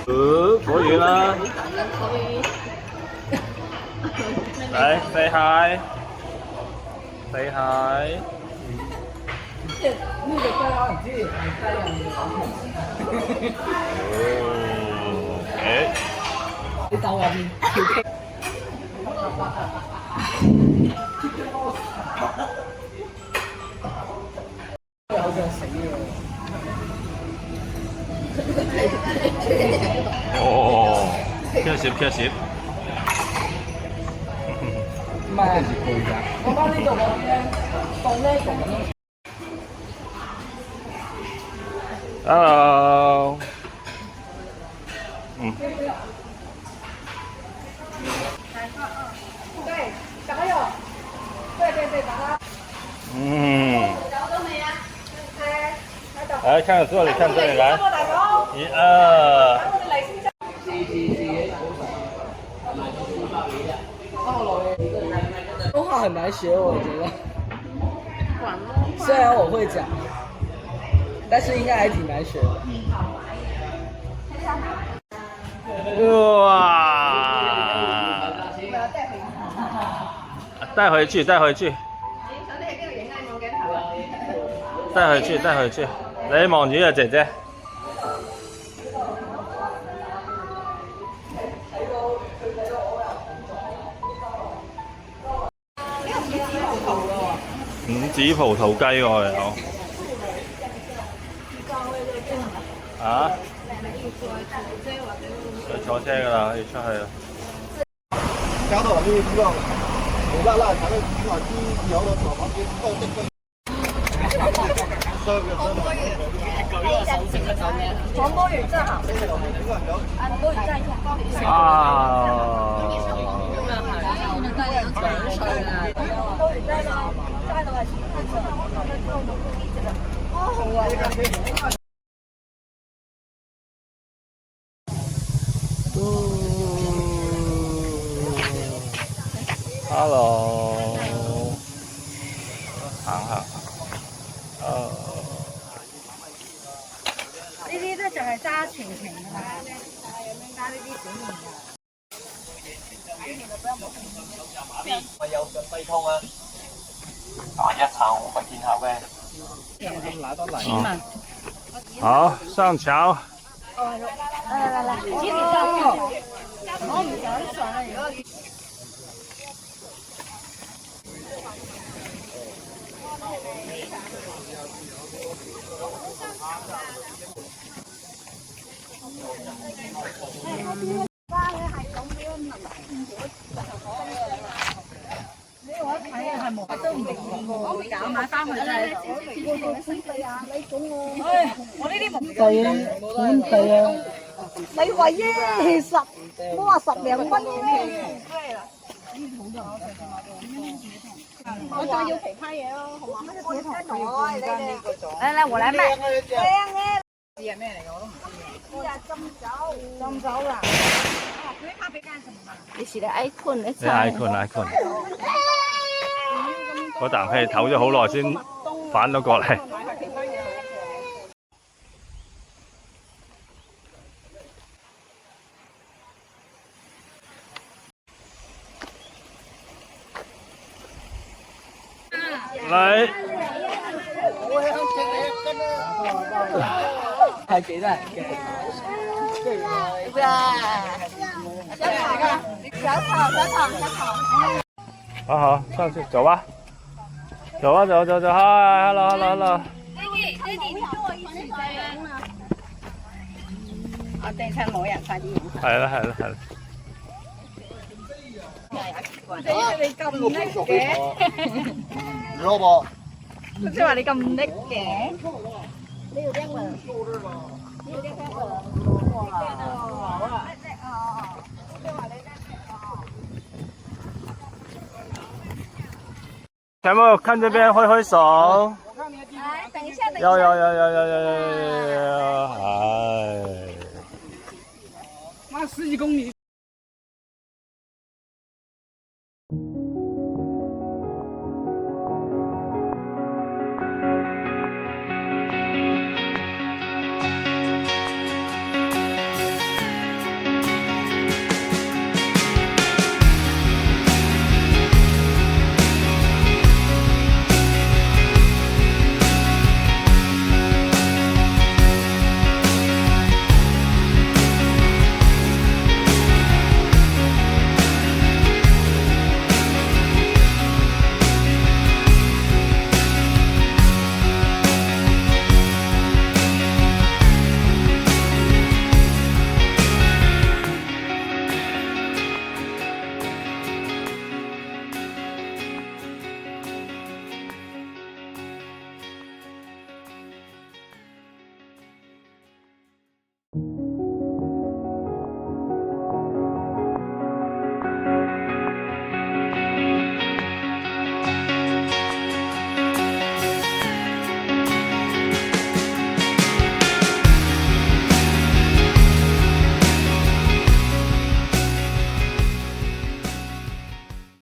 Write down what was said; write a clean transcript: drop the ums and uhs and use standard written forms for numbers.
可以啦。来 say hi，say hi。那个太阳很近，太阳哦，誒，你到外面調傾。好想死啊！哦，飄攝飄攝。唔係，我幫呢度嗰啲咧，當呢個咁樣。Hello。嗯。对，小朋友，对，找到。嗯。找到没呀？来，看这里，看这里，来，一二。动画很难学，我觉得。虽然我会讲，但是应该还挺难学的。哇！带回去，带回去。帶回去，帶回去。你望住啊，姐姐。五指葡萄雞喎有。啊？要坐車㗎啦，要出去啦。加到了，就是希望有辣辣才能起码鸡苗的手旁边到这个。黄波宇正好，波宇站一下。啊！波宇在嗎？在的話，請看這個，哦，Hello， 行行。呢啲咧就係揸全程㗎嘛，揸呢啲小麵㗎。我有上雞湯啊！一層我見下呗。好，上橋。來，幾點上去？我唔想上啊！如果我睇係冇，都唔明我搞買翻去真係。我呢啲冇對啊，本地啊。你話耶10，我話10兩蚊啫。我再要其他嘢咯，好嘛？嚟，我嚟咩？靚嘅。知係咩嚟嘅我都唔知。呢係浸酒啦。你是你 icon 你真係。icon。嗰啖氣唞咗好耐先反到過嚟。嚟。係幾多人嘅？好好，上去走吧。走啊走，嗨 ，hello。你跟我一起這樣啊！我哋趁冇人快啲影。係啦。你咁叻嘅，知道不？即係話你咁叻嘅。你要聽喎？全部看這邊揮揮手。等一下。有。